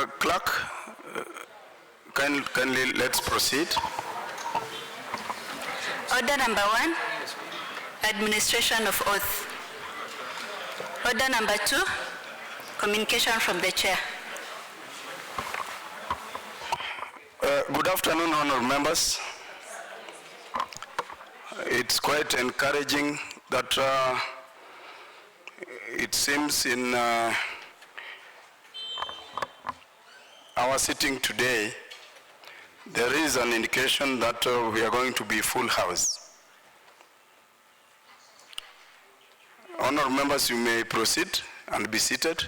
Clerk, kindly let's proceed. Order number 1, administration of oath. Order number 2, communication from the chair. Good afternoon, honourable members. It's quite encouraging that it seems in our sitting today, there is an indication that we are going to be full house. Honourable members, you may proceed and be seated.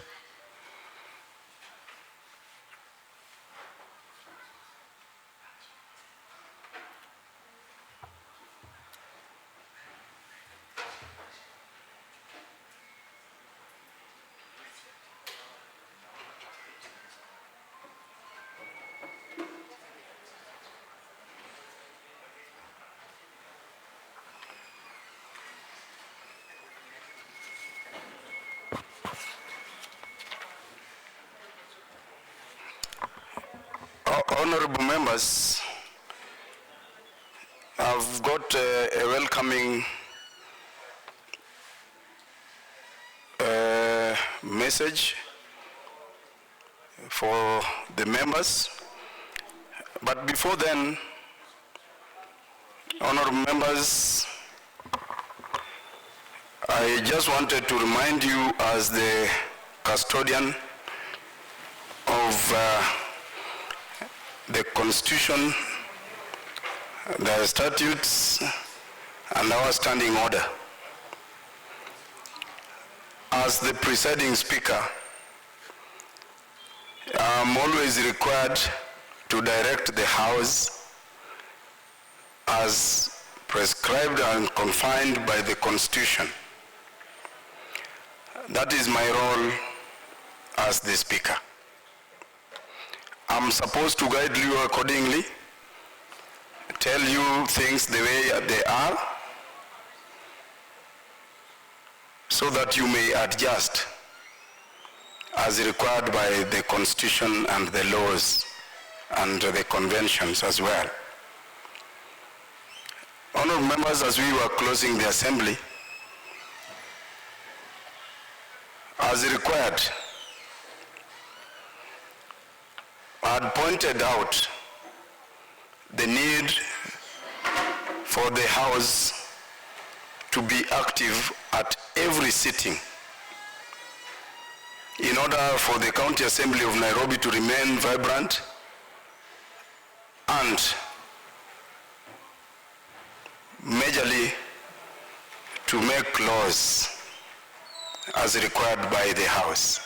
Honorable members, I've got a welcoming message for the members. But before then, honorable members, I just wanted to remind you as the custodian of the Constitution, the statutes, and our standing order. As the presiding speaker, I'm always required to direct the House as prescribed and confined by the Constitution. That is my role as the speaker. I'm supposed to guide you accordingly, tell you things the way they are, so that you may adjust as required by the Constitution and the laws and the conventions as well. Honourable members, as we were closing the assembly, as required, I had pointed out the need for the House to be active at every sitting in order for the County Assembly of Nairobi to remain vibrant and majorly to make laws as required by the House.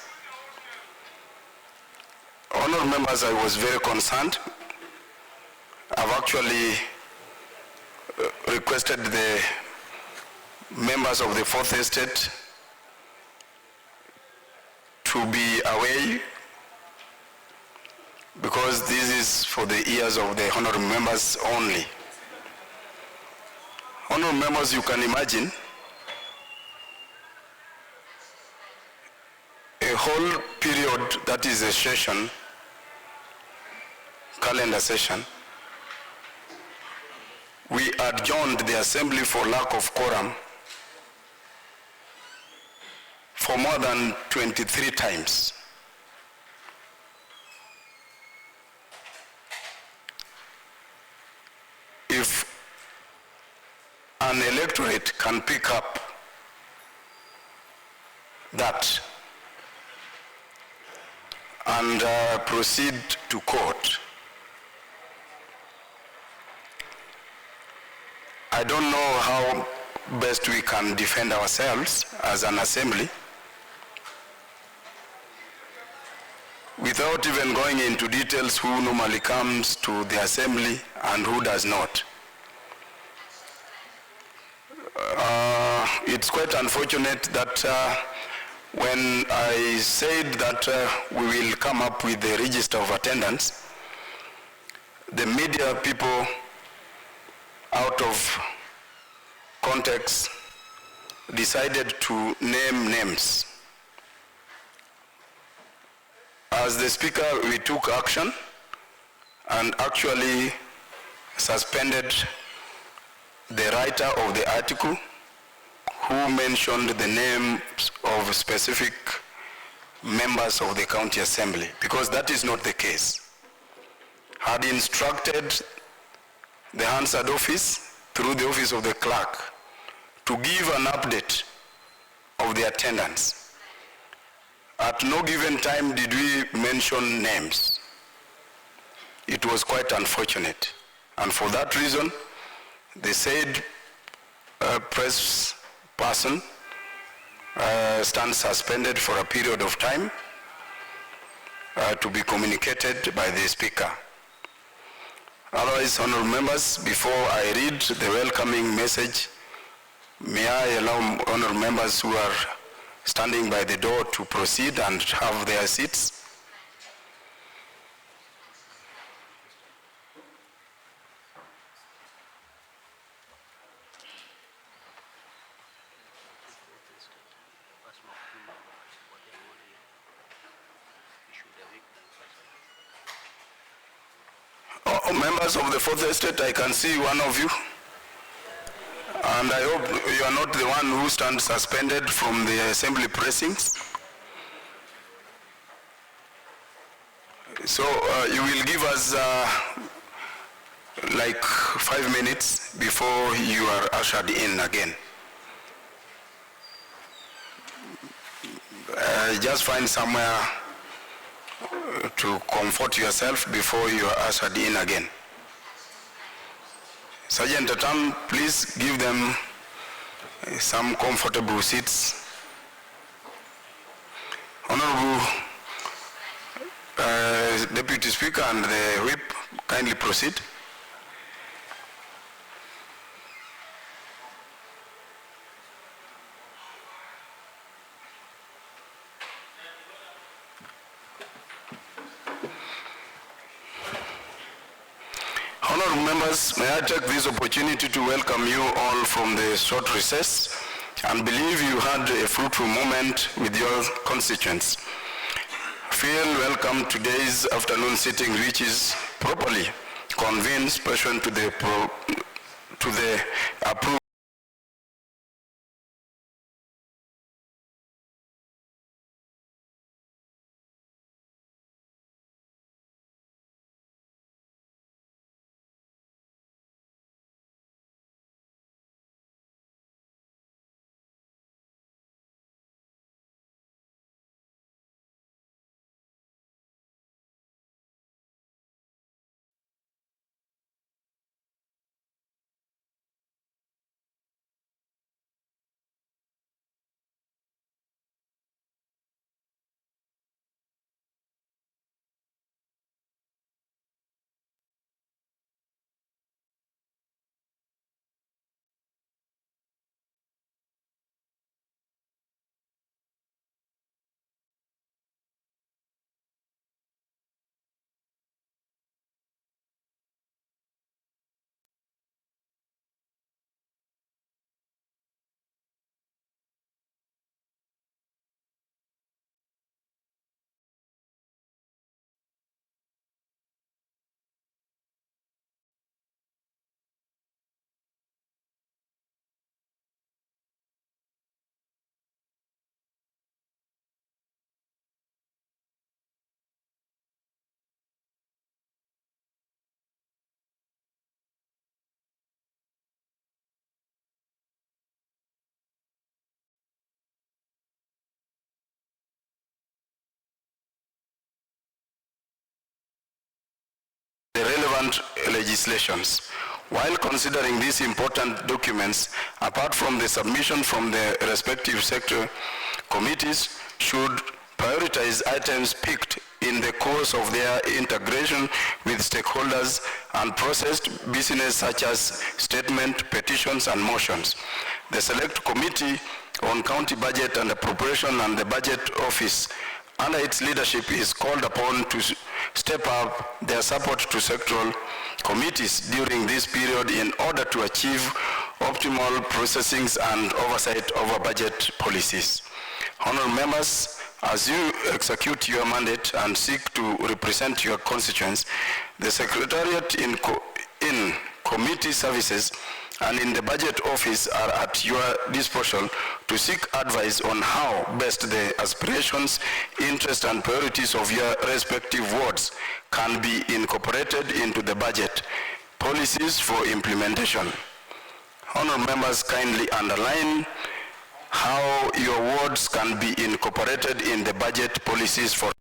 Honourable members, I was very concerned. I've actually requested the members of the Fourth Estate to be away, because this is for the ears of the honourable members only. Honourable members, you can imagine a whole period that is a session, calendar session. We adjourned the assembly for lack of quorum for more than 23 times. If an electorate can pick up that and proceed to court, I don't know how best we can defend ourselves as an assembly without even going into details who normally comes to the assembly and who does not. It's quite unfortunate that when I said that we will come up with the register of attendance, the media people, out of context, decided to name names. as the Speaker, we took action and actually suspended the writer of the article who mentioned the names of specific members of the County Assembly, because that is not the case. Had instructed the Hansard office through the office of the clerk to give an update of the attendance. At no given time did we mention names. It was quite unfortunate. And for that reason, the said press person stands suspended for a period of time to be communicated by the Speaker. Otherwise, honorable members, before I read the welcoming message, may I allow honorable members who are standing by the door to proceed and have their seats. Members of the Fourth Estate, I can see one of you. And I hope you are not the one who stands suspended from the assembly precincts. So you will give us like 5 minutes before you are ushered in again. Just find somewhere to comfort yourself before you are ushered in again. Sergeant Atam, please give them some comfortable seats. Honorable Deputy Speaker and the Whip, kindly proceed. Honorable members, may I take this opportunity to welcome you all from the short recess and believe you had a fruitful moment with your constituents. Feel welcome to today's afternoon sitting, which is properly convened pursuant to the approved the relevant legislations. While considering these important documents, apart from the submission from the respective sector committees, should prioritize items picked in the course of their integration with stakeholders and processed business such as statement, petitions, and motions. The Select Committee on County Budget and Appropriation and the Budget Office under its leadership is called upon to step up their support to sectoral committees during this period in order to achieve optimal processings and oversight over budget policies. Honorable members, As you execute your mandate and seek to represent your constituents, the Secretariat in committee services and in the budget office are at your disposal to seek advice on how best the aspirations, interests, and priorities of your respective wards can be incorporated into the budget policies for implementation. Honourable members, kindly underline how your wards can be incorporated in the budget policies for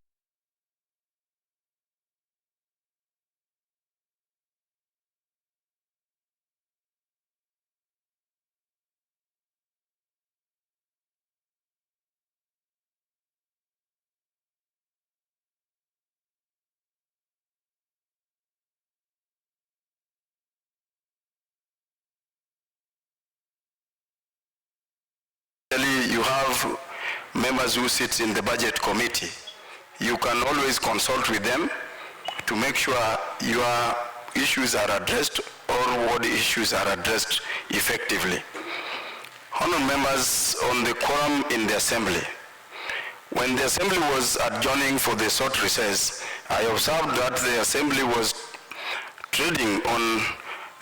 you have members who sit in the budget committee. You can always consult with them to make sure your issues are addressed or ward issues are addressed effectively. Honourable members, on the quorum in the assembly. When the assembly was adjourning for the short recess, I observed that the assembly was treading on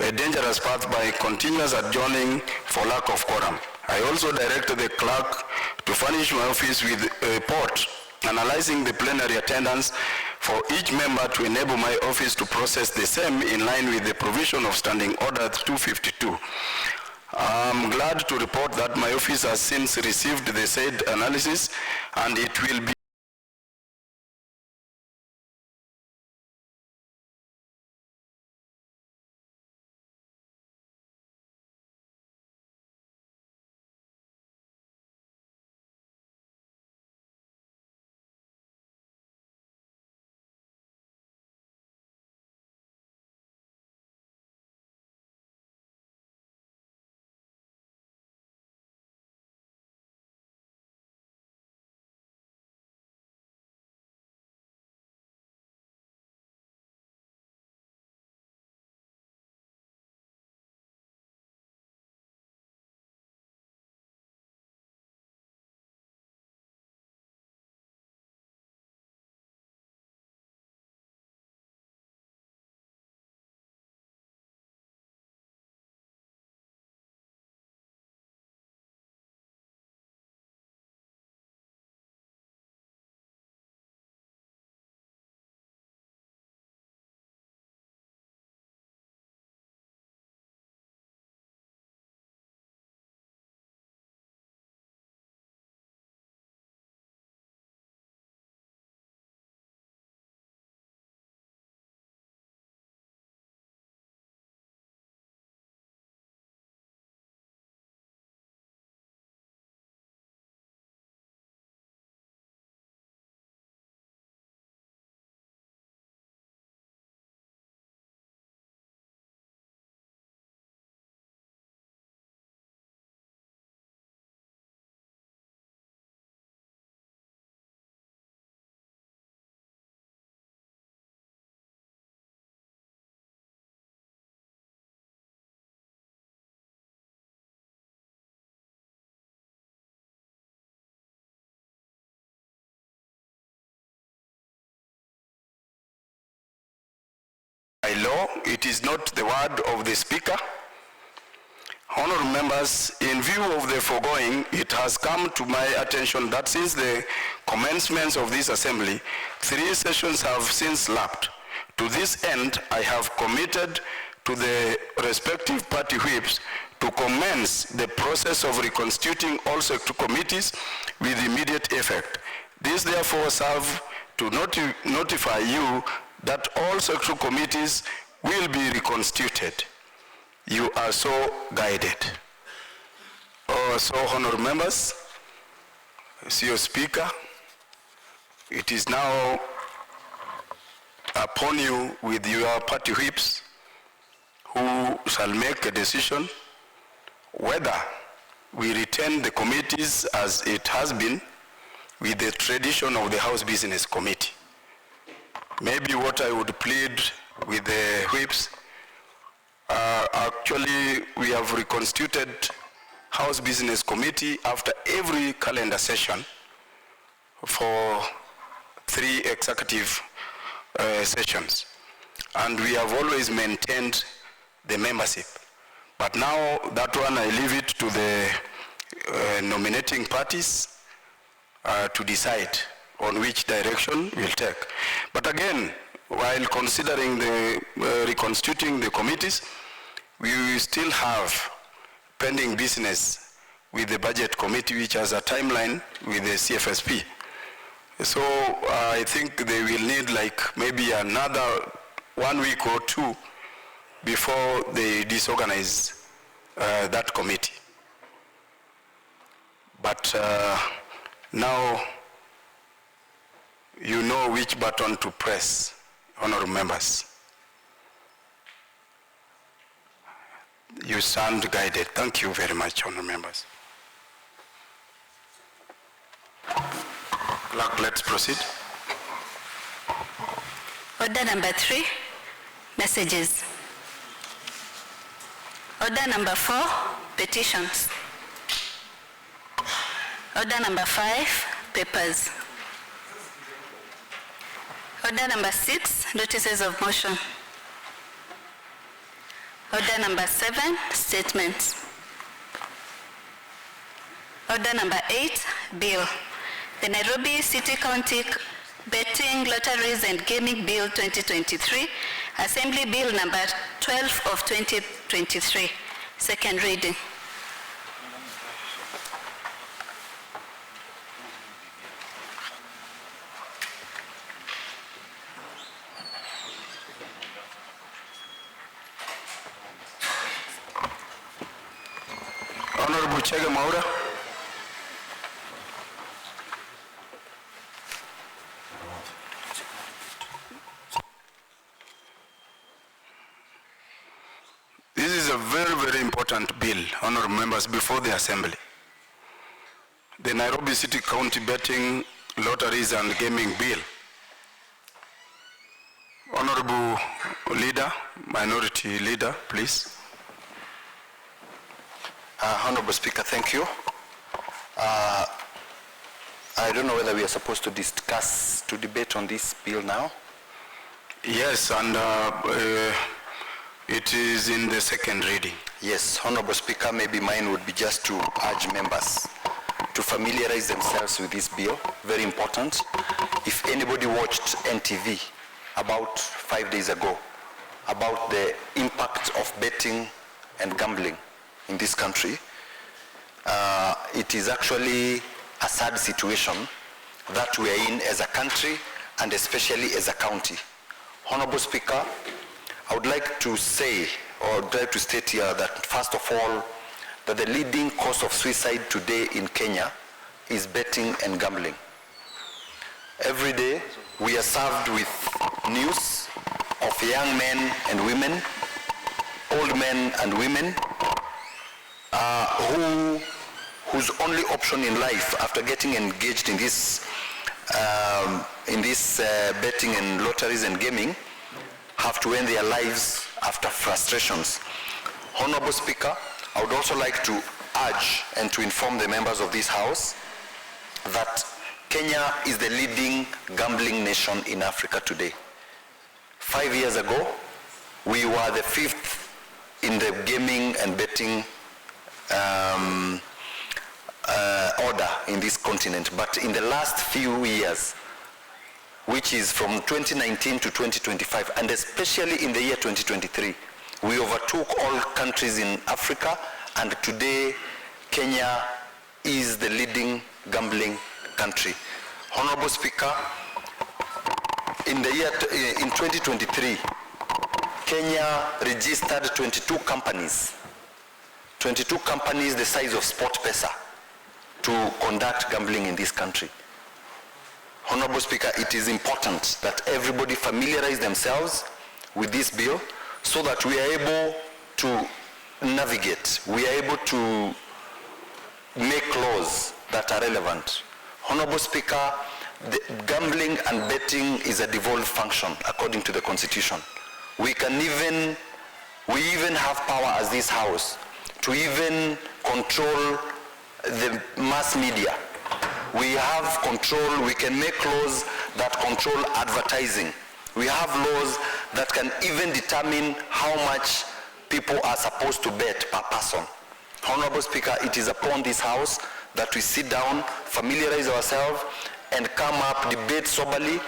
a dangerous path by continuous adjourning for lack of quorum. I also directed the clerk to furnish my office with a report analyzing the plenary attendance for each member to enable my office to process the same in line with the provision of Standing Order 252. I'm glad to report that my office has since received the said analysis and it will be by law, it is not the word of the Speaker. Honourable members, in view of the foregoing, it has come to my attention that since the commencement of this assembly, 3 sessions have since lapsed. To this end, I have committed to the respective party whips to commence the process of reconstituting all sector committees with immediate effect. This therefore serve to notify you that all sector committees will be reconstituted. You are so guided. So, honourable members, as your Speaker, it is now upon you with your party whips who shall make a decision whether we retain the committees as it has been with the tradition of the House Business Committee. Maybe what I would plead with the whips, actually we have reconstituted House Business Committee after every calendar session for 3 executive sessions. And we have always maintained the membership. But now that one, I leave it to the nominating parties to decide on which direction we'll take. But again, while considering the reconstituting the committees, we will still have pending business with the budget committee, which has a timeline with the CFSP. So I think they will need like maybe another 1 week or 2 before they disorganize that committee. But now you know which button to press, honorable members. You stand guided. Thank you very much, honorable members. Clerk, let's proceed. Order number 3, messages. Order number 4, petitions. Order number 5, papers. Order number 6, notices of motion. Order number 7, statements. Order number 8, bill. The Nairobi City County Betting, Lotteries and Gaming Bill 2023, Assembly Bill number 12 of 2023, second reading. Honorable Chege Maura. This is a very, very important bill, honorable members, before the Assembly. The Nairobi City County Betting, Lotteries and Gaming Bill. Honorable Leader, Minority Leader, please. Honorable Speaker, thank you. I don't know whether we are supposed to debate on this bill now. Yes, and it is in the second reading. Yes, Honorable Speaker, maybe mine would be just to urge members to familiarize themselves with this bill. Very important. If anybody watched NTV about 5 days ago about the impact of betting and gambling in this country, it is actually a sad situation that we are in as a country and especially as a county. Honorable Speaker, I would like to say, or I'd like to state here that first of all, that the leading cause of suicide today in Kenya is betting and gambling. Every day we are served with news of young men and women, old men and women, whose only option in life after getting engaged in this betting and lotteries and gaming have to end their lives after frustrations. Honorable Speaker, I would also like to urge and to inform the members of this House that Kenya is the leading gambling nation in Africa today. 5 years ago, we were the 5th in the gaming and betting order in this continent, but in the last few years, which is from 2019 to 2025, and especially in the year 2023, we overtook all countries in Africa, and today Kenya is the leading gambling country. Honorable Speaker, in 2023, Kenya registered 22 companies the size of SportPesa to conduct gambling in this country. Honorable Speaker, it is important that everybody familiarize themselves with this bill so that we are able to navigate, we are able to make laws that are relevant. Honorable Speaker, the gambling and betting is a devolved function according to the Constitution. We even have power as this House to even control the mass media We have control, we can make laws that control advertising. We have laws that can even determine how much people are supposed to bet per person. Honorable Speaker, it is upon this House that we sit down, familiarize ourselves, and come up, debate soberly,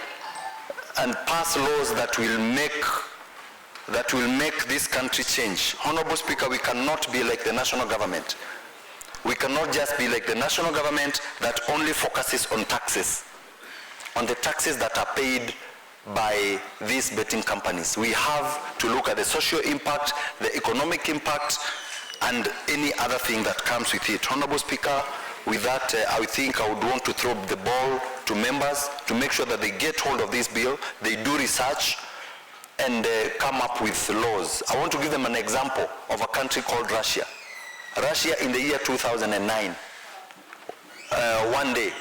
and pass laws that will make this country change. Honorable Speaker, we cannot be like the national government. We cannot just be like the national government that only focuses on taxes, on the taxes that are paid by these betting companies. We have to look at the social impact, the economic impact, and any other thing that comes with it. Honorable Speaker, with that, I think I would want to throw the ball to members to make sure that they get hold of this bill, they do research, and come up with laws. I want to give them an example of a country called Russia. Russia in the year 2009, one day.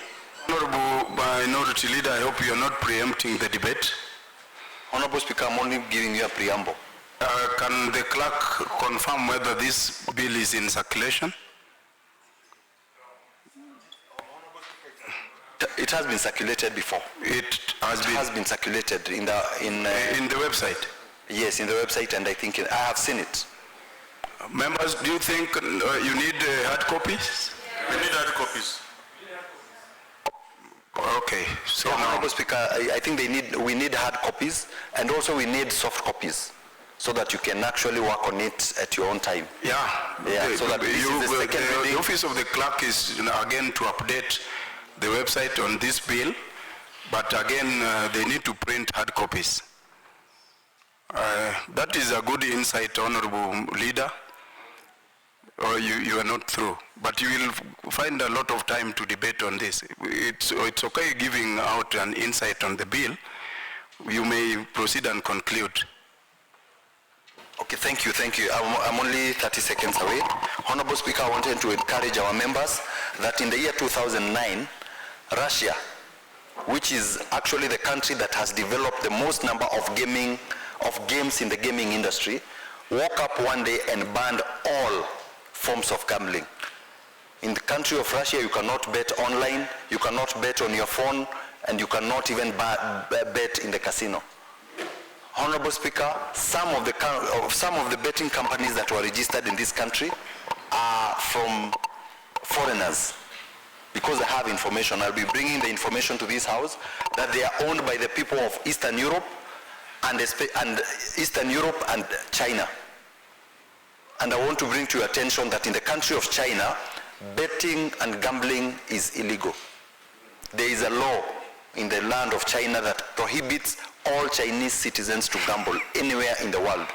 Honorable Minority Leader, I hope you are not preempting the debate. Honorable Speaker, I'm only giving you a preamble. Can the clerk confirm whether this bill is in circulation? It has been circulated before. It has been circulated in the website. Yes, in the website, and I think I have seen it. Members, do you think you need hard copies? We need hard copies. Okay. So Honorable Speaker, I think we need hard copies, and also we need soft copies, so that you can actually work on it at your own time. Yeah. So that the office of the clerk is again to update the website on this bill, but again they need to print hard copies. That is a good insight, Honorable Leader. Or you are not through, but you will find a lot of time to debate on this. It's okay giving out an insight on the bill. You may proceed and conclude. Okay, thank you. I'm only 30 seconds away. Honorable Speaker, I wanted to encourage our members that in the year 2009, Russia, which is actually the country that has developed the most number of games in the gaming industry, woke up one day and banned all forms of gambling. In the country of Russia, you cannot bet online, you cannot bet on your phone, and you cannot even bet in the casino. Honorable Speaker, some of the betting companies that were registered in this country are from foreigners, because I have information. I'll be bringing the information to this House that they are owned by the people of Eastern Europe and China. And I want to bring to your attention that in the country of China, betting and gambling is illegal. There is a law in the land of China that prohibits all Chinese citizens to gamble anywhere in the world.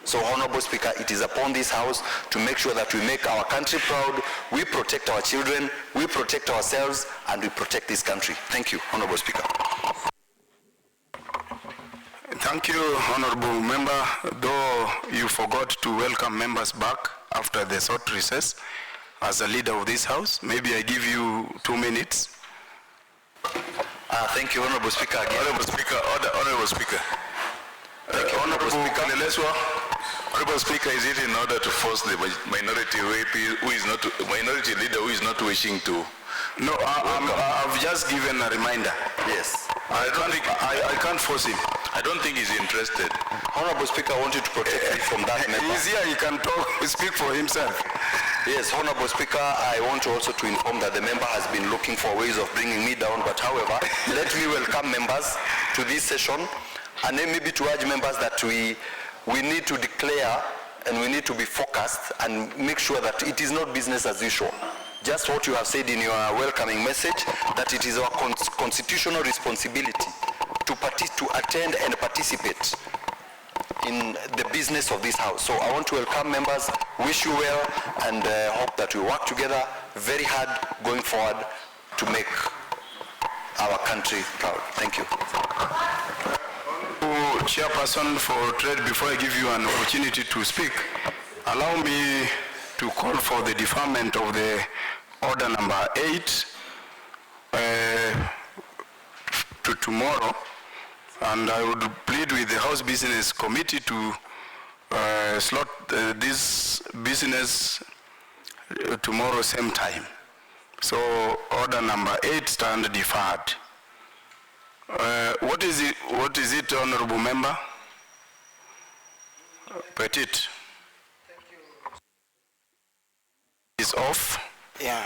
So, Honorable Speaker, it is upon this House to make sure that we make our country proud, we protect our children, we protect ourselves, and we protect this country. Thank you, Honorable Speaker. Thank you, Honorable Member. Though you forgot to welcome members back after the short recess, as a leader of this House, maybe I give you 2 minutes. Thank you, Honorable Speaker. Honorable Speaker, Honorable Speaker. Honorable Speaker. Honorable Speaker, is it in order to force the minority minority leader who is not wishing to? No, I've just given a reminder. Yes. I can't force him. I don't think he's interested. Honorable Speaker, I want you to protect me from that member. He's here, he can speak for himself. Yes, Honorable Speaker, I want also to inform that the member has been looking for ways of bringing me down, but however, let me welcome members to this session, and then maybe to urge members that we need to declare and we need to be focused and make sure that it is not business as usual. Just what you have said in your welcoming message, that it is our constitutional responsibility to attend and participate in the business of this House. So I want to welcome members, wish you well, and hope that we work together very hard going forward to make our country proud. Thank you. Chairperson for Trade, before I give you an opportunity to speak, allow me to call for the deferment of the order number 8 to tomorrow, and I would plead with the House Business Committee to slot this business tomorrow same time. So order number 8 stand deferred. What is it, Honorable Member? Petit. Thank you. Is off? Yeah.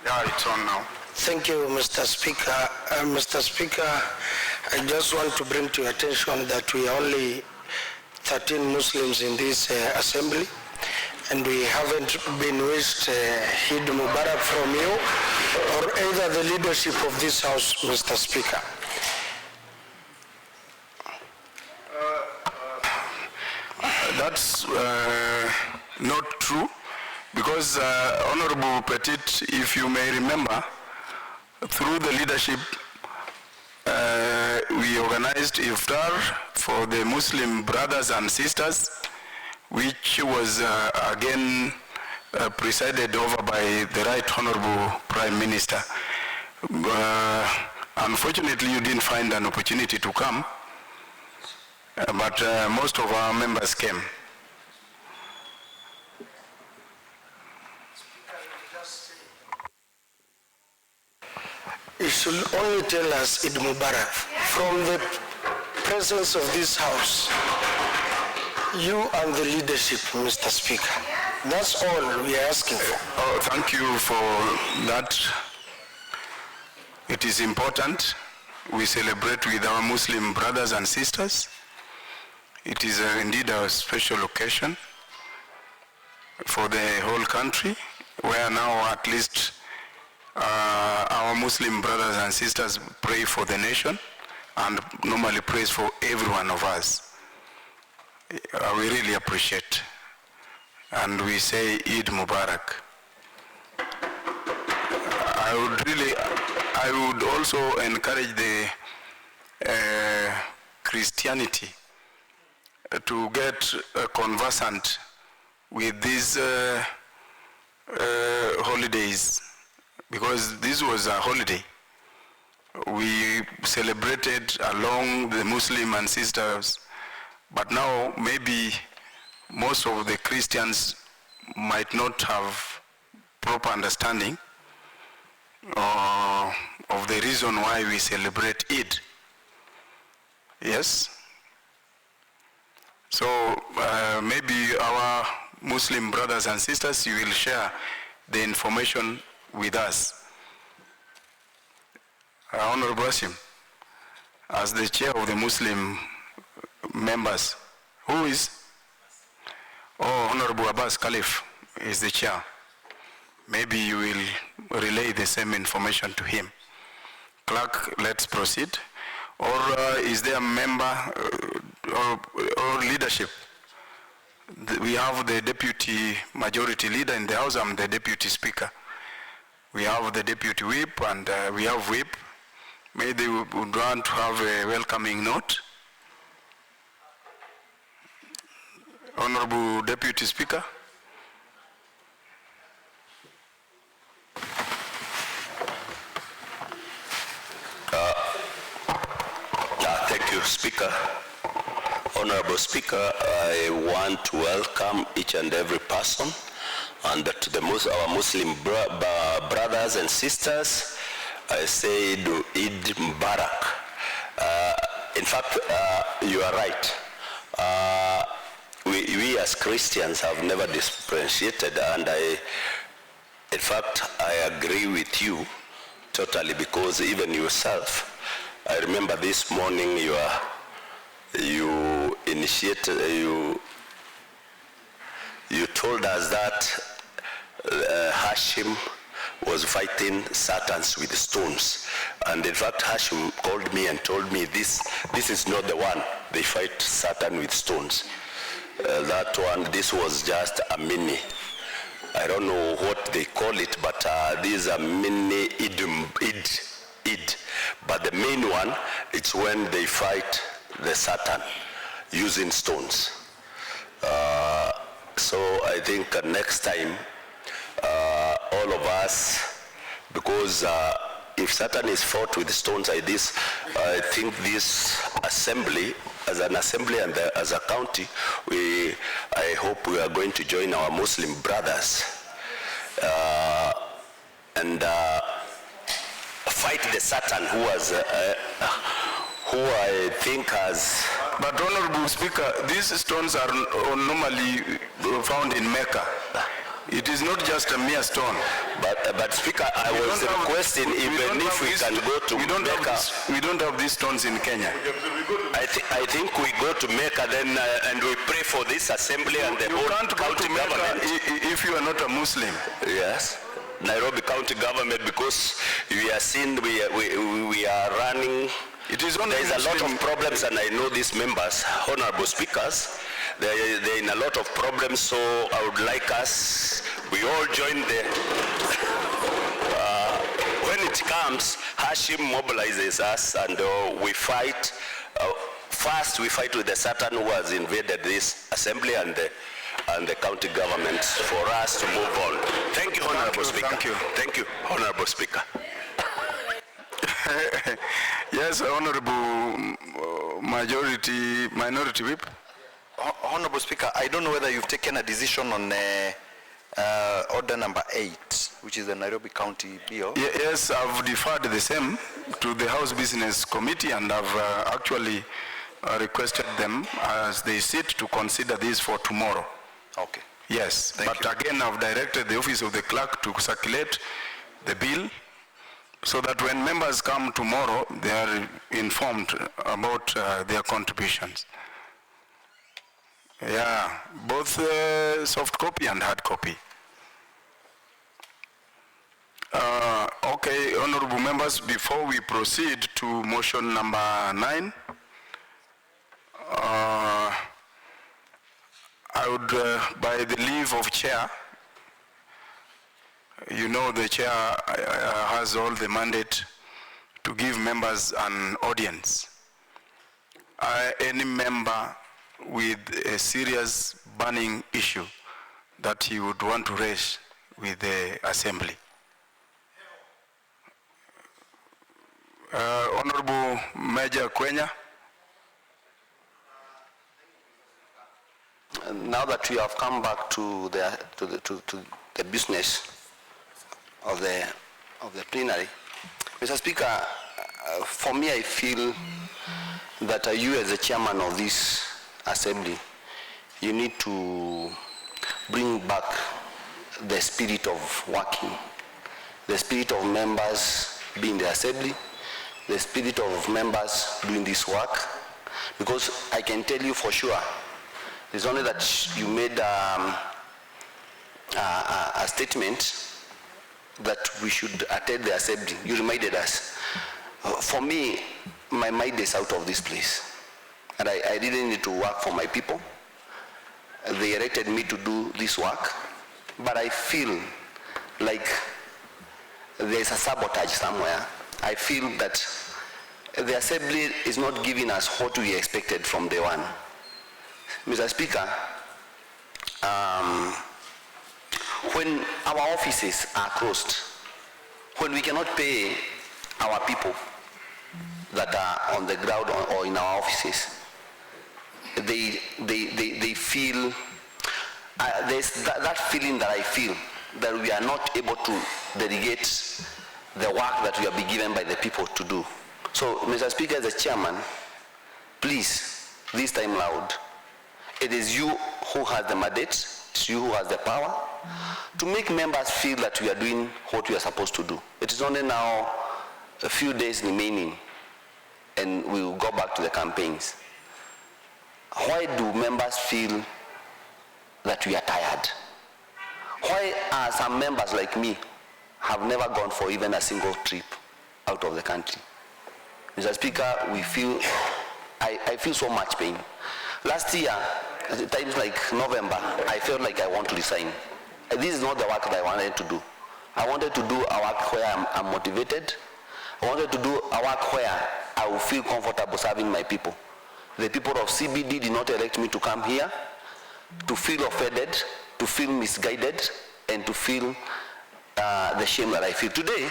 Yeah, it's on now. Thank you, Mr. Speaker. Mr. Speaker, I just want to bring to your attention that we are only 13 Muslims in this assembly, and we haven't been wished Eid Mubarak from you or either the leadership of this House, Mr. Speaker. That's not true, because Honorable Petit, if you may remember, through the leadership, we organized iftar for the Muslim brothers and sisters, which was again presided over by the Right Honorable Prime Minister. Unfortunately, you didn't find an opportunity to come, but most of our members came. You should only tell us Eid Mubarak from the presence of this House, you and the leadership, Mr. Speaker. That's all we are asking for. Oh, thank you for that. It is important. We celebrate with our Muslim brothers and sisters. It is indeed a special occasion for the whole country, where now at least our Muslim brothers and sisters pray for the nation and normally prays for every one of us. We really appreciate, and we say Eid Mubarak. I would also encourage the Christianity to get conversant with these holidays, because this was a holiday. We celebrated along the Muslim and sisters, but now maybe most of the Christians might not have proper understanding of the reason why we celebrate Eid. Yes? So maybe our Muslim brothers and sisters, you will share the information with us. Honorable Asim, as the chair of the Muslim members, who is? Oh, Honorable Abbas Khalif is the chair. Maybe you will relay the same information to him. Clerk, let's proceed. Or is there a member or leadership? We have the deputy majority leader in the House. I'm the deputy speaker. We have the deputy whip and we have whip. Maybe they would want to have a welcoming note. Honorable Deputy Speaker. Thank you, Speaker. Honorable Speaker, I want to welcome each and every person and to our Muslim brothers and sisters. I say Eid Mubarak. In fact, you are right. We as Christians have never differentiated, and in fact, I agree with you totally, because even yourself, I remember this morning you told us that Hashim was fighting Satans with stones, and in fact Hashim called me and told me this is not the one they fight Satan with stones. That one, this was just a mini, I don't know what they call it, but this is a mini Eid. But the main one, it's when they fight the Satan using stones. So I think next time, all of us, because if Satan is fought with stones like this, I think this assembly, as an assembly and as a county, I hope we are going to join our Muslim brothers. and fight the Satan who I think has... But Honorable Speaker, these stones are normally found in Mecca. It is not just a mere stone. But Speaker, I was requesting even if we can go to Mecca. We don't have these stones in Kenya. I think we go to Mecca then and we pray for this assembly and the whole county government. If you are not a Muslim. Yes, Nairobi county government, because we are seeing we are running. There's a lot of problems, and I know these members, honorable speakers, they're in a lot of problems, so I would like us, we all join the, when it comes, Hashim mobilizes us and we fight. First we fight with the Satan who has invaded this assembly and the county government for us to move on. Thank you, Honorable Speaker. Thank you. Thank you, Honorable Speaker. Yes, Honorable Minority Whip. Honorable Speaker, I don't know whether you've taken a decision on order number 8, which is the Nairobi County bill. Yes, I've deferred the same to the House Business Committee, and I've actually requested them as they sit to consider this for tomorrow. Okay. Yes, Thank you. again I've directed the Office of the Clerk to circulate the bill so that when members come tomorrow, they are informed about their contributions. Yeah, both soft copy and hard copy. Okay, honorable members, before we proceed to motion number 9, I would, by the leave of chair, you know the chair has all the mandate to give members an audience. Any member with a serious burning issue that he would want to raise with the assembly. Honorable Major Kwenya. Now that we have come back to the business of the plenary, Mr. Speaker, for me I feel that you as the chairman of this assembly, you need to bring back the spirit of working, the spirit of members being the assembly, the spirit of members doing this work, because I can tell you for sure, it's only that you made a statement that we should attend the assembly. You reminded us. For me, my mind is out of this place. And I really need to work for my people. They elected me to do this work, but I feel like there's a sabotage somewhere. I feel that the assembly is not giving us what we expected from day one. Mr. Speaker, when our offices are closed, when we cannot pay our people that are on the ground or in our offices, they feel, there's that feeling that I feel that we are not able to delegate the work that we have been given by the people to do. So, Mr. Speaker, as the chairman, please, this time loud, it is you who has the mandate, it's you who has the power to make members feel that we are doing what we are supposed to do. It is only now a few days remaining and we will go back to the campaigns. Why do members feel that we are tired? Why are some members like me have never gone for even a single trip out of the country? Mr. Speaker, I feel so much pain. Last year, at times like November, I felt like I want to resign. This is not the work that I wanted to do. I wanted to do a work where I'm motivated. I wanted to do a work where I will feel comfortable serving my people. The people of CBD did not elect me to come here to feel offended, to feel misguided, and to feel the shame that I feel. Today,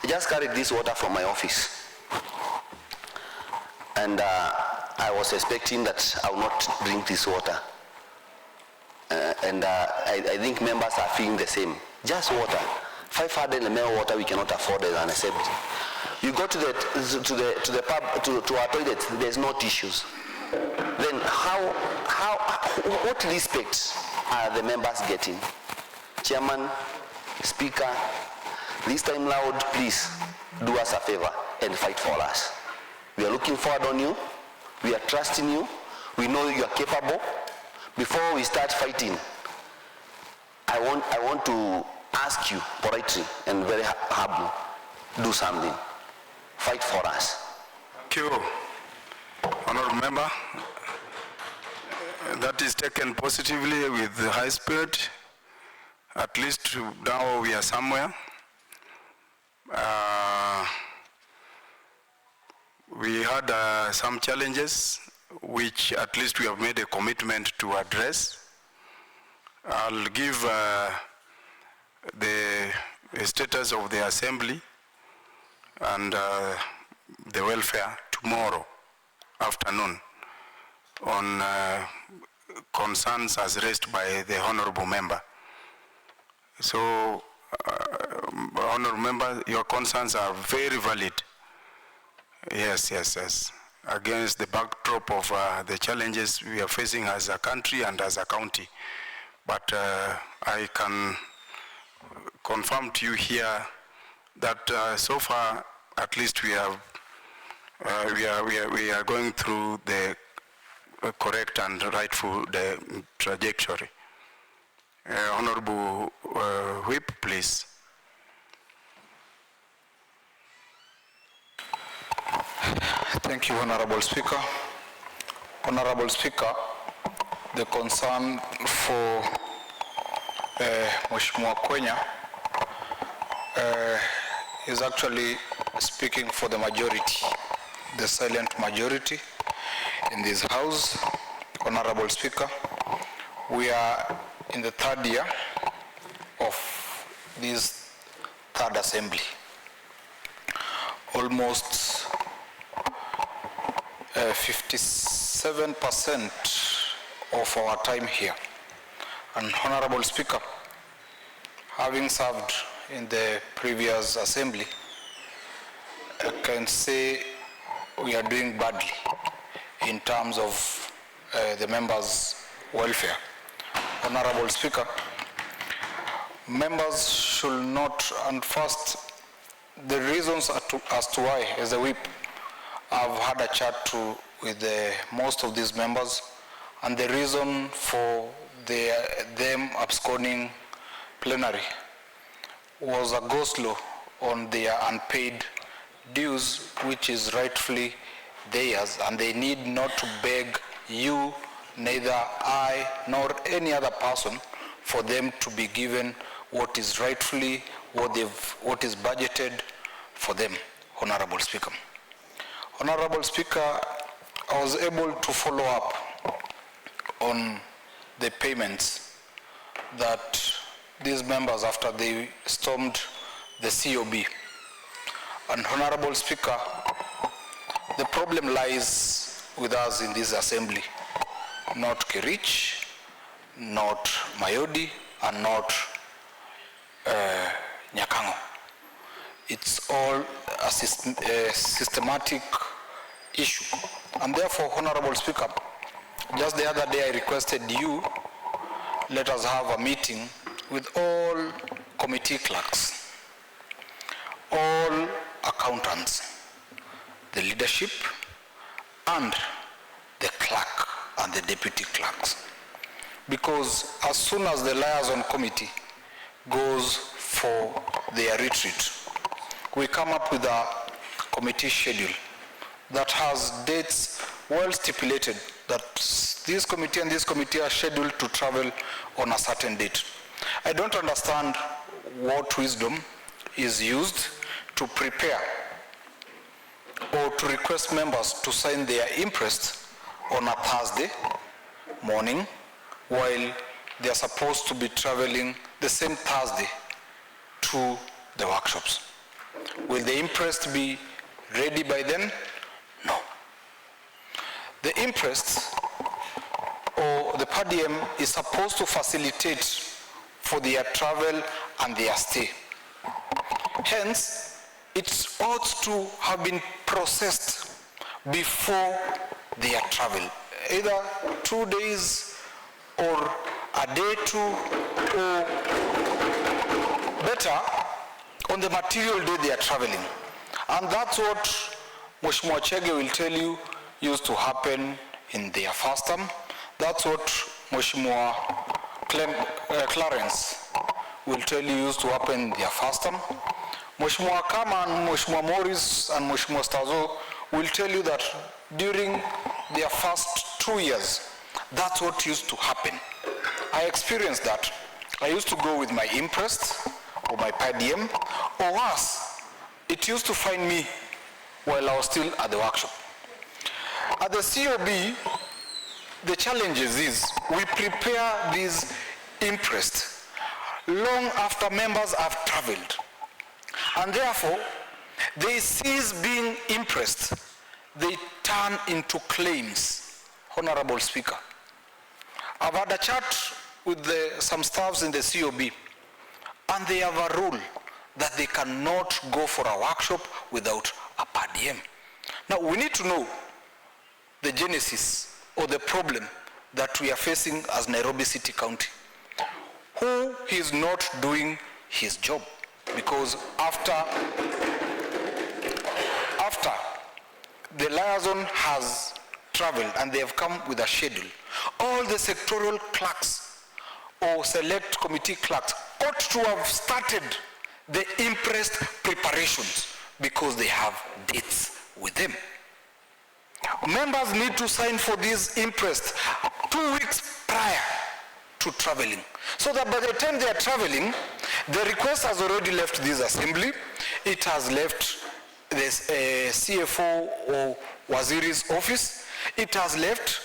I just carried this water from my office. And I was expecting that I will not drink this water. I think members are feeling the same. Just water. 500 ml water we cannot afford as an assembly. You go to the pub, to our toilets, there's no tissues. Then what respect are the members getting? Chairman, Speaker, this time loud, please do us a favor and fight for us. We are looking forward on you. We are trusting you. We know you are capable. Before we start fighting, I want to ask you politely and very humbly, do something. Fight for us. Thank you, Honourable Member. That is taken positively with high spirit. At least now we are somewhere. We had some challenges which at least we have made a commitment to address. I'll give the status of the assembly and the welfare tomorrow afternoon on concerns as raised by the honorable member. So, honorable member, your concerns are very valid. Yes. Against the backdrop of the challenges we are facing as a country and as a county. But I can confirm to you here that so far, at least we are going through the correct and rightful trajectory. Honorable Whip, please. Thank you, Honorable Speaker. Honorable Speaker, the concern for Mheshimiwa Kwenya is actually speaking for the majority, the silent majority in this House. Honorable Speaker, we are in the third year of this third assembly. Almost 57% of our time here. And Honorable Speaker, having served in the previous assembly, I can say we are doing badly in terms of the members' welfare. Honorable Speaker, members should not, and first, the reasons as to why, as a whip, I've had a chat with most of these members, and the reason for them absconding plenary was a go-slow on their unpaid dues, which is rightfully theirs, and they need not to beg you, neither I nor any other person, for them to be given what is rightfully, what is budgeted for them. Honorable Speaker. Honorable Speaker, I was able to follow up on the payments that these members, after they stormed the COB. And Honorable Speaker, the problem lies with us in this assembly, not Kerich, not Mayodi, and not Nyakango. It's all a systematic issue. And therefore, Honorable Speaker, just the other day I requested you, let us have a meeting with all committee clerks, all accountants, the leadership, and the clerk and the deputy clerks. Because as soon as the liaison committee goes for their retreat, we come up with a committee schedule that has dates well stipulated that this committee and this committee are scheduled to travel on a certain date. I don't understand what wisdom is used to prepare or to request members to sign their interest on a Thursday morning while they are supposed to be traveling the same Thursday to the workshops. Will the interest be ready by then? No. The interest or the per diem is supposed to facilitate for their travel and their stay. Hence, it ought to have been processed before their travel, either 2 days or a day two, or better, on the material day they are traveling. And that's what Mheshimiwa Chege will tell you used to happen in their first term. That's what Mheshimiwa Clarence will tell you used to happen in their first term. Mheshimiwa Kama and Mheshimiwa Morris and Mheshimiwa Stazo will tell you that during their first 2 years, that's what used to happen. I experienced that. I used to go with my imprest or my PDM, or worse, it used to find me while I was still at the workshop. At the COB, the challenge is we prepare these imprest long after members have traveled. And therefore, they cease being impressed. They turn into claims. Honorable Speaker, I've had a chat with some staffs in the COB, and they have a rule that they cannot go for a workshop without a per diem. Now, we need to know the genesis or the problem that we are facing as Nairobi City County. Who is not doing his job? Because after the liaison has traveled and they have come with a schedule, all the sectoral clerks or select committee clerks ought to have started the impressed preparations because they have dates with them. Members need to sign for these impressed 2 weeks prior to traveling, so that by the time they are traveling, the request has already left this assembly, it has left this CFO or Waziri's office, it has left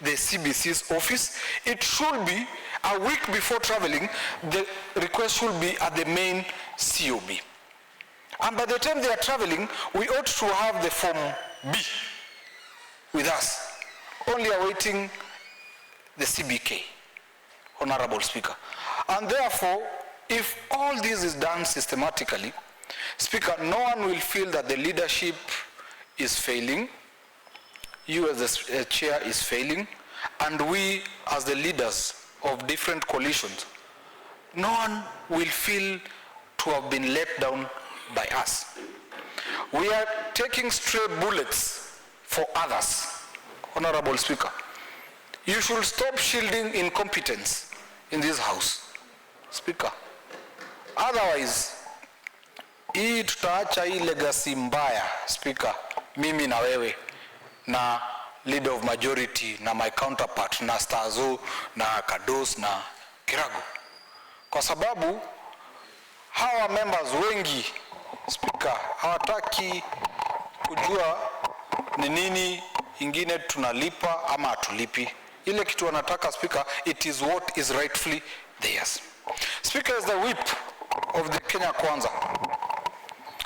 the CBC's office. It should be a week before traveling, the request should be at the main COB. And by the time they are traveling, we ought to have the Form B with us, only awaiting the CBK, Honorable Speaker. And therefore, if all this is done systematically, Speaker, no one will feel that the leadership is failing, you as the chair is failing, and we as the leaders of different coalitions, no one will feel to have been let down by us. We are taking stray bullets for others. Honorable Speaker, you should stop shielding incompetence in this house, Speaker. Otherwise, hii tutaacha hii legacy mbaya, Speaker, mimi na wewe, na leader of majority, na my counterpart, na Stazo, na Kados, na Kirago. Kwa sababu, hawa members wengi, Speaker, hawataki kujua ni nini ingine tunalipa ama hatulipi. Ile kitu wanataka, Speaker, it is what is rightfully theirs. Speaker, as the whip of the Kenya Kwanza,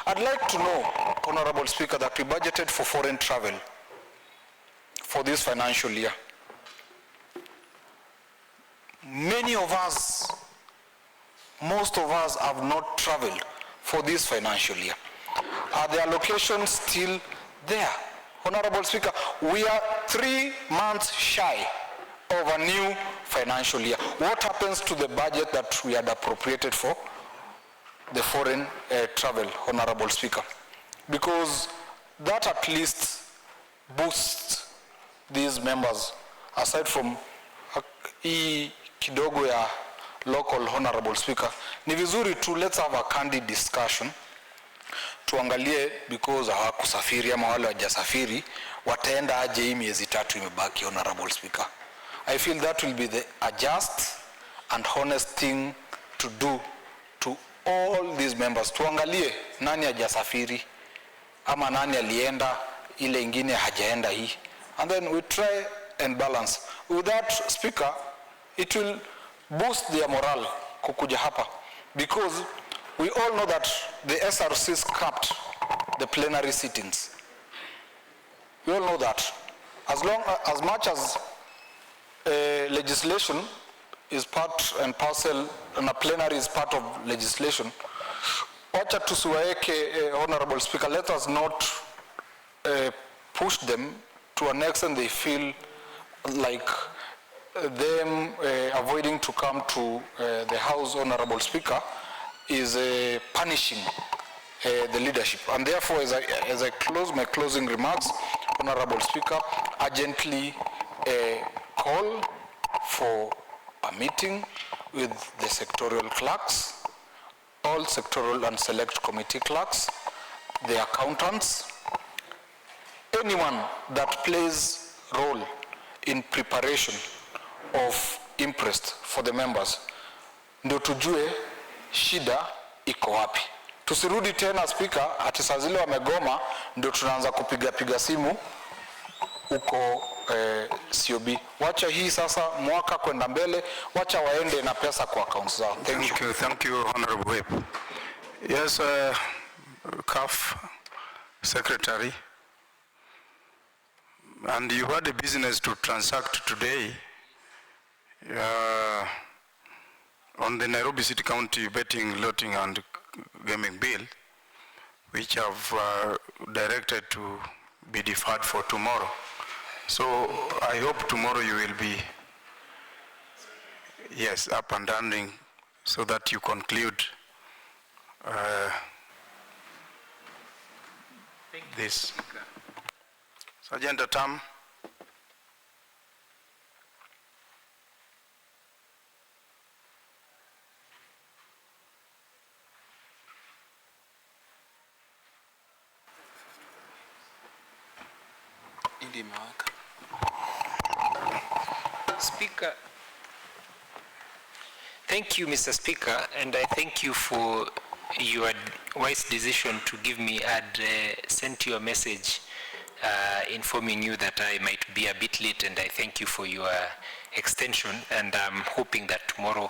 I'd like to know, Honorable Speaker, that we budgeted for foreign travel for this financial year. Many of us, most of us have not traveled for this financial year. Are the allocations still there? Honorable Speaker, we are 3 months shy of a new financial year. What happens to the budget that we had appropriated for the foreign travel, Honorable Speaker? Because that at least boosts these members, aside from hii kidogo ya local, Honorable Speaker. Ni vizuri tu, let's have a candid discussion. Tuangalie, because hawakusafiri ama wale wajasafiri, wataenda aje hii miezi 3 imebaki, Honorable Speaker. I feel that will be a just and honest thing to do to all these members. Tuangalie nani hajasafiri ama nani alienda ile ingine hajaenda hii. And then we try and balance. With that, Speaker, it will boost their morale kukuja hapa, because we all know that the SRCs capped the plenary sittings. We all know that. As much as legislation is part and parcel, and a plenary is part of legislation, wacha tusiwaeke, Honorable Speaker, let us not push them to an extent they feel like them avoiding to come to the House, Honorable Speaker, is punishing the leadership. And therefore, as I close my closing remarks, Honorable Speaker, urgently call for a meeting with the sectorial clerks, all sectorial and select committee clerks, the accountants, anyone that plays role in preparation of interest for the members, ndio tujue shida iko wapi. Tusirudi tena Speaker, ati saa zile wamegoma ndio tunaanza kupiga simu uko COB. Wacha hii sasa mwaka kwenda mbele, wacha waende na pesa kwa accounts zao. Thank you, Honorable Whip. Yes, CAF Secretary, and you had a business to transact today on the Nairobi City County betting, lotting and gaming bill, which have directed to be deferred for tomorrow. So I hope tomorrow you will be, yes, up and running so that you conclude this. Sergeant Atam. Speaker, thank you, Mr. Speaker, and I thank you for your wise decision to give me. I'd sent you a message informing you that I might be a bit late, and I thank you for your extension, and I'm hoping that tomorrow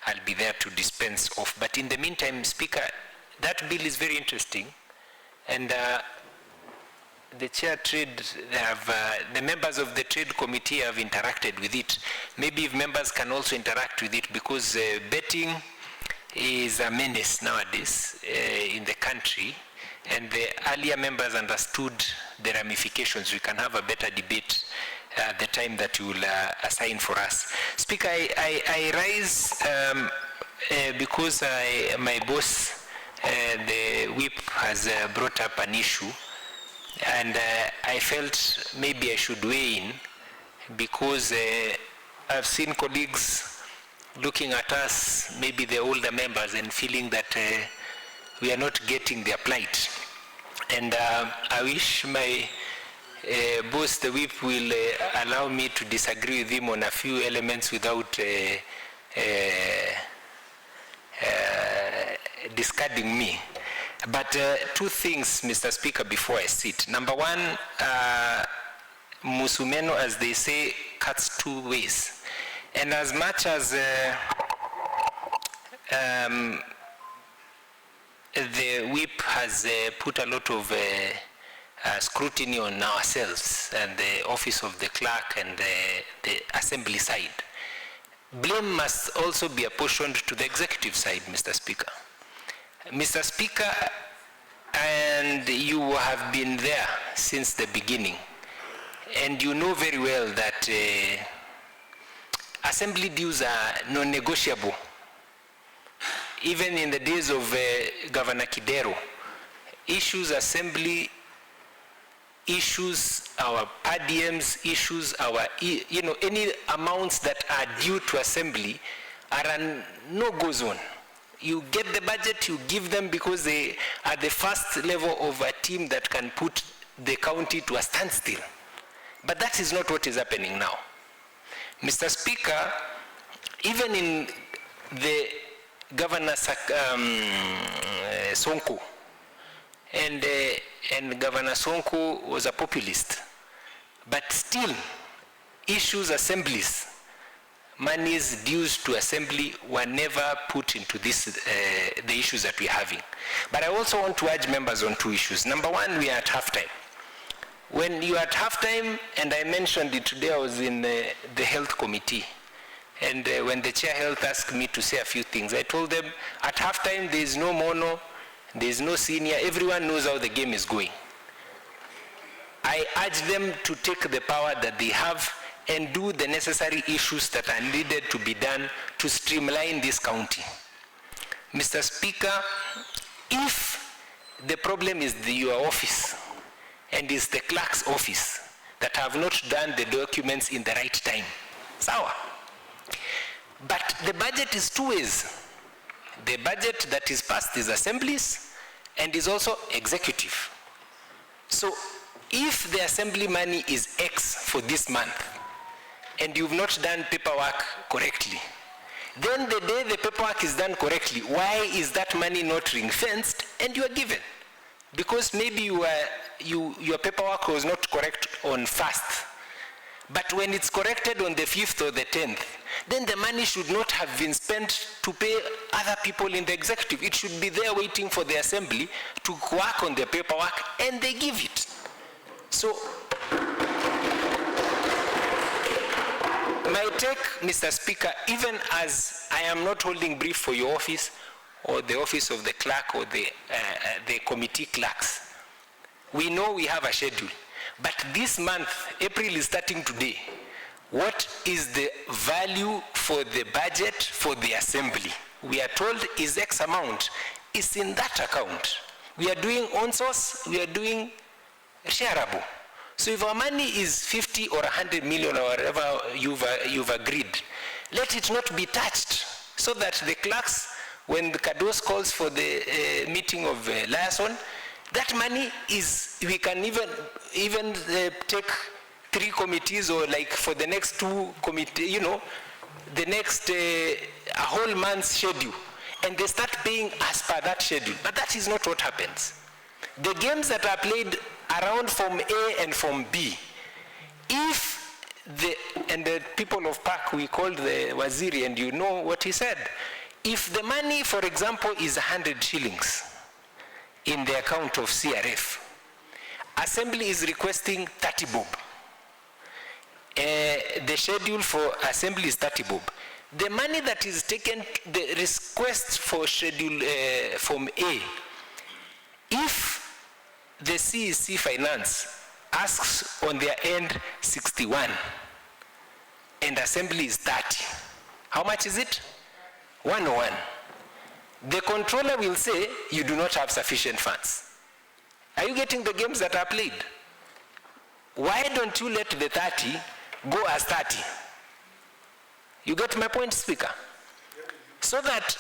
I'll be there to dispense of. But in the meantime, Speaker, that bill is very interesting, and the chair trade, the members of the trade committee have interacted with it. Maybe if members can also interact with it, because betting is a menace nowadays in the country, and the earlier members understood the ramifications. We can have a better debate at the time that you will assign for us. Speaker, I rise because my boss, the whip, has brought up an issue, and I felt maybe I should weigh in, because I've seen colleagues looking at us, maybe the older members, and feeling that we are not getting their plight. And I wish my boss, the whip, will allow me to disagree with him on a few elements without discarding me. But two things, Mr. Speaker, before I sit. Number one, Musumeno, as they say, cuts two ways. And as much as the whip has put a lot of scrutiny on ourselves and the office of the clerk and the assembly side, blame must also be apportioned to the executive side, Mr. Speaker. Mr. Speaker, and you have been there since the beginning, and you know very well that assembly dues are non-negotiable. Even in the days of Governor Kidero, issues assembly, issues our per diems, issues our, any amounts that are due to assembly are a no-go zone. You get the budget, you give them, because they are the first level of a team that can put the county to a standstill. But that is not what is happening now. Mr. Speaker, even in the Governor Sonko, and Governor Sonko was a populist, but still issues assemblies, monies dues to assembly were never put into this, the issues that we're having. But I also want to urge members on two issues. Number one, we are at halftime. When you are at halftime, and I mentioned it today, I was in the health committee, and when the chair health asked me to say a few things, I told them at halftime there is no mono, There is no senior. Everyone knows how the game is going. I urge them to take the power that they have and do the necessary issues that are needed to be done to streamline this county. Mr. Speaker, if the problem is your office and is the clerk's office that have not done the documents in the right time, sawa. But the budget is two ways. The budget that is passed is assemblies and is also executive. So if the assembly money is X for this month and you've not done paperwork correctly, then the day the paperwork is done correctly, why is that money not ring-fenced and you are given? Because maybe your paperwork was not correct on 1st. But when it's corrected on the 5th or the 10th, then the money should not have been spent to pay other people in the executive. It should be there waiting for the assembly to work on the paperwork, and they give it. So, my take, Mr. Speaker, even as I am not holding brief for your office or the office of the clerk or the committee clerks, we know we have a schedule. But this month, April is starting today. What is the value for the budget for the assembly? We are told is X amount. It's in that account. We are doing on source, we are doing shareable. So if our money is 50 or 100 million or whatever you've agreed, let it not be touched so that the clerks, when the Kados calls for the meeting of liaison, that money is, we can even take 3 committees or like for the next 2 committees, the next a whole month's schedule, and they start paying as per that schedule. But that is not what happens. The games that are played around Form A and Form B, if the people of PAC, we called the Waziri, and you know what he said. If the money, for example, is 100 shillings in the account of CRF, Assembly is requesting 30 bob. The schedule for Assembly is 30 bob. The money that is taken, the request for schedule Form A, if the CEC Finance asks on their end 61 and Assembly is 30, how much is it? 101. The controller will say you do not have sufficient funds. Are you getting the games that are played? Why don't you let the 30 go as 30? You get my point, Speaker? So that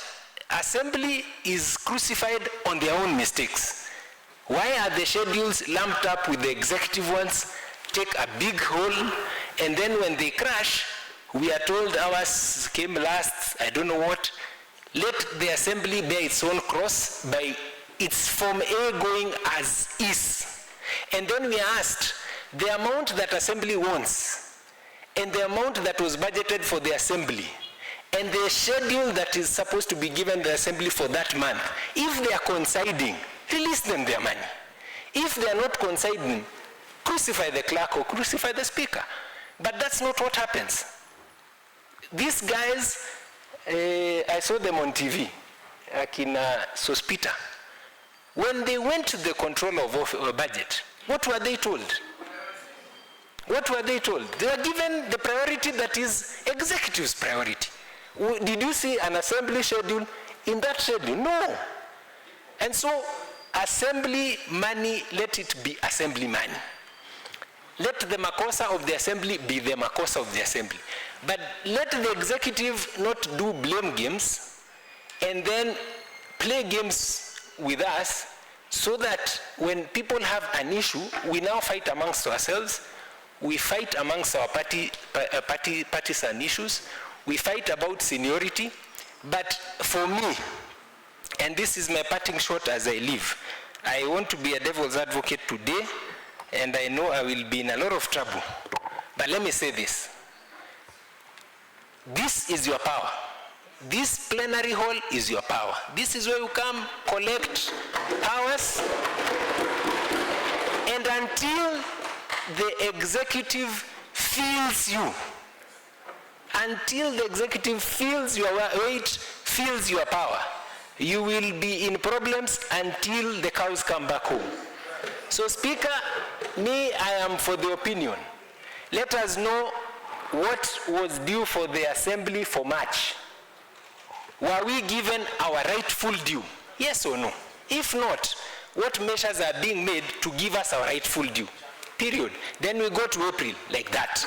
Assembly is crucified on their own mistakes. Why are the schedules lumped up with the executive ones, take a big hole, and then when they crash, we are told ours came last, I don't know what. Let the Assembly bear its own cross by its Form A going as is. And then we are asked, the amount that Assembly wants, and the amount that was budgeted for the Assembly, and the schedule that is supposed to be given the Assembly for that month, if they are coinciding, release them their money. If they are not coinciding, crucify the clerk or crucify the speaker. But that's not what happens. These guys, I saw them on TV, like in Sospita. When they went to the control of budget, what were they told? What were they told? They were given the priority that is executive's priority. Did you see an Assembly schedule in that schedule? No. And so, Assembly money, let it be Assembly money. Let the makosa of the Assembly be the makosa of the Assembly. But let the executive not do blame games and then play games with us so that when people have an issue, we now fight amongst ourselves, we fight amongst our partisan issues, we fight about seniority. But for me, and this is my parting shot as I leave, I want to be a devil's advocate today, and I know I will be in a lot of trouble. But let me say this. This is your power. This plenary hall is your power. This is where you come, collect powers, and until the executive feels you, until the executive feels your weight, feels your power, you will be in problems until the cows come back home. So Speaker, me, I am for the opinion. Let us know what was due for the Assembly for March. Were we given our rightful due? Yes or no? If not, what measures are being made to give us our rightful due? Period. Then we go to April like that.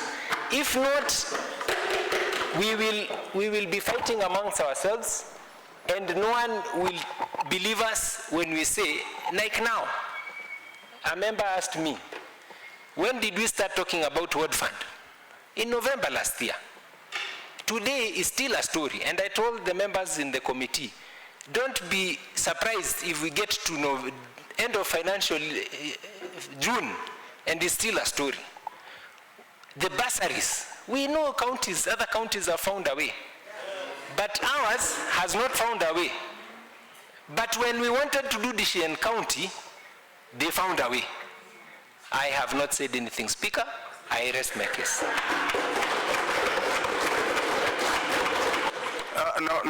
If not, we will be fighting amongst ourselves, and no one will believe us when we say, like now. A member asked me, when did we start talking about World Fund? In November last year. Today is still a story, and I told the members in the committee, don't be surprised if we get to end of financial June and it's still a story. The bursaries, we know counties, other counties have found a way, but ours has not found a way. But when we wanted to do Dishian County, they found a way. I have not said anything, Speaker. I rest my case. No.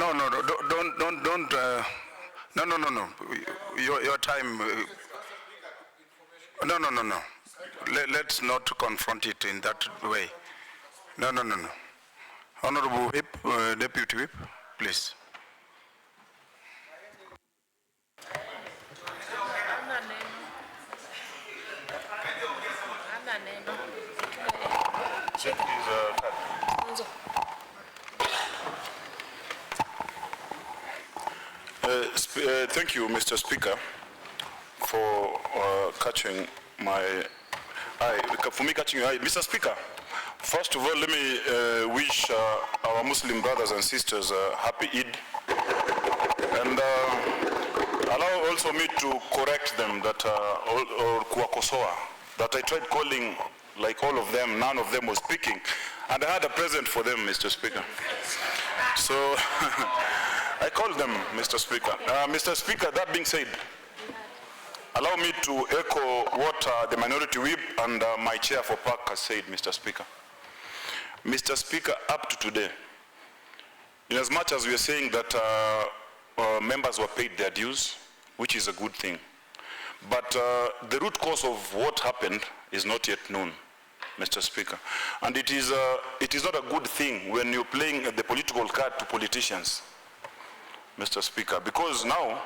Your time. No. Let's not confront it in that way. No. Honorable Whip, Deputy Whip, please. Thank you, Mr. Speaker, for catching my eye. For me, catching your eye, Mr. Speaker. First of all, let me wish our Muslim brothers and sisters a happy Eid, and allow also me to correct them that or kuwakosoa, that I tried calling like all of them. None of them was speaking, and I had a present for them, Mr. Speaker. So I called them, Mr. Speaker. Mr. Speaker, that being said, allow me to echo what the Minority Whip and my chair for PAC has said, Mr. Speaker. Mr. Speaker, up to today, in as much as we are saying that members were paid their dues, which is a good thing, but the root cause of what happened is not yet known, Mr. Speaker. And it is not a good thing when you're playing the political card to politicians, Mr. Speaker, because now,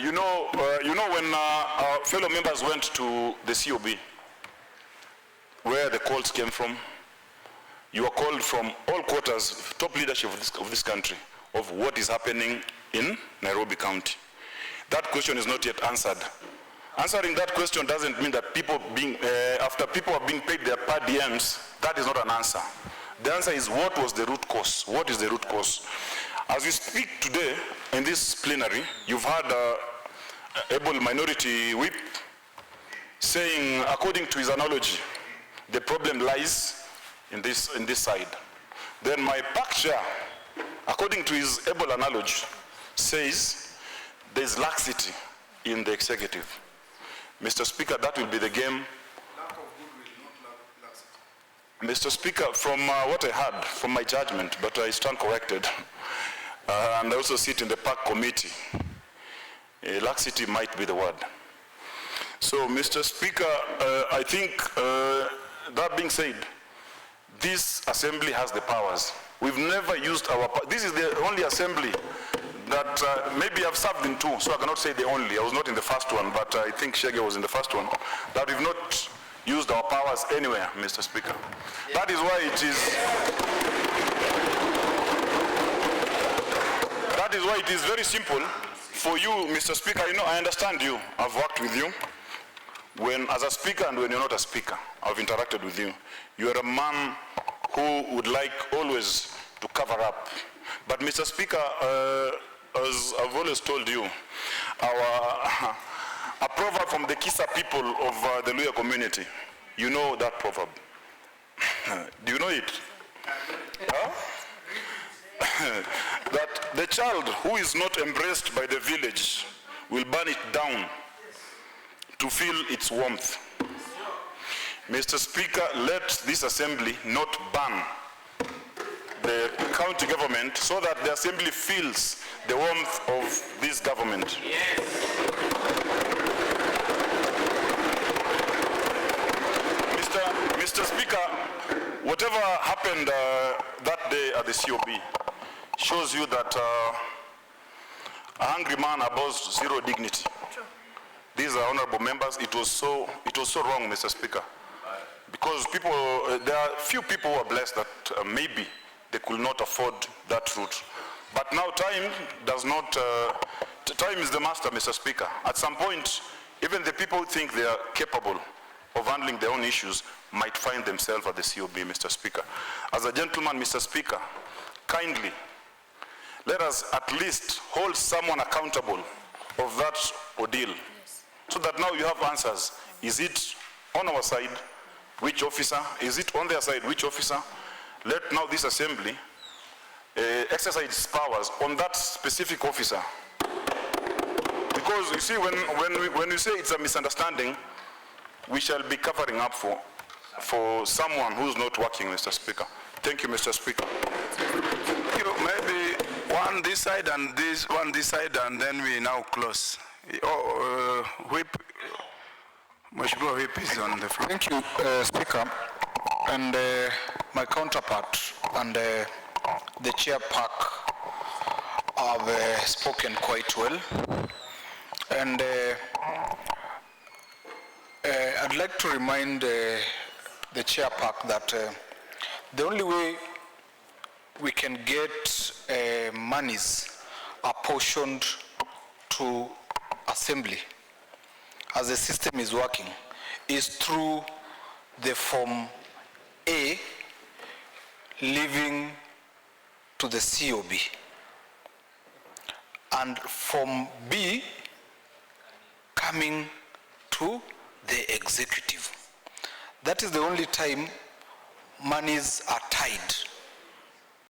you know when our fellow members went to the COB, where the calls came from, you are called from all quarters, top leadership of this country, of what is happening in Nairobi County. That question is not yet answered. Answering that question doesn't mean that after people are being paid their per diems, that is not an answer. The answer is, what was the root cause? What is the root cause? As we speak today in this plenary, you've had able Minority Whip saying, according to his analogy, the problem lies in this side. Then my PAC chair, according to his able analogy, says there's laxity in the executive. Mr. Speaker, that will be the game. Lack of goodwill, not laxity. Mr. Speaker, from what I heard, from my judgment, but I stand corrected, and I also sit in the PAC committee, laxity might be the word. So, Mr. Speaker, I think, that being said, this assembly has the powers. We've never used our power. This is the only assembly that maybe I've served in two, so I cannot say the only. I was not in the first one, but I think Shege was in the first one, that we've not used our powers anywhere, Mr. Speaker. Yeah. That is why it is very simple for you, Mr. Speaker. You know, I understand you. I've worked with you when as a speaker and when you're not a speaker. I've interacted with you. You are a man who would like always to cover up. But Mr. Speaker, as I've always told you, a proverb from the Kisa people of the Luya community, you know that proverb. Do you know it? Huh? That the child who is not embraced by the village will burn it down to feel its warmth. Mr. Speaker, let this assembly not burn the county government so that the assembly feels the warmth of this government. Yes. Mr. Speaker, whatever happened that day at the COB shows you that a hungry man abhors zero dignity. True. These are honorable members. It was so wrong, Mr. Speaker, because people, there are few people who are blessed that maybe they could not afford that route. But now time does not. Time is the master, Mr. Speaker. At some point, even the people who think they are capable of handling their own issues might find themselves at the COB, Mr. Speaker. As a gentleman, Mr. Speaker, kindly let us at least hold someone accountable of that ordeal, yes, so that now you have answers. Is it on our side? Which officer? Is it on their side? Which officer? Let now this assembly exercise its powers on that specific officer. Because you see, when you say it's a misunderstanding, we shall be covering up for someone who's not working, Mr. Speaker. Thank you, Mr. Speaker. Thank you. Maybe one this side and this, one this side, and then we now close. Whip. Mheshimiwa Whip is on the floor. Thank you, Speaker. And my counterpart and the Chair Park have spoken quite well. And I'd like to remind the Chair Park that the only way we can get monies apportioned to Assembly as the system is working is through the Form A leaving to the COB and Form B coming to the executive. That is the only time monies are tied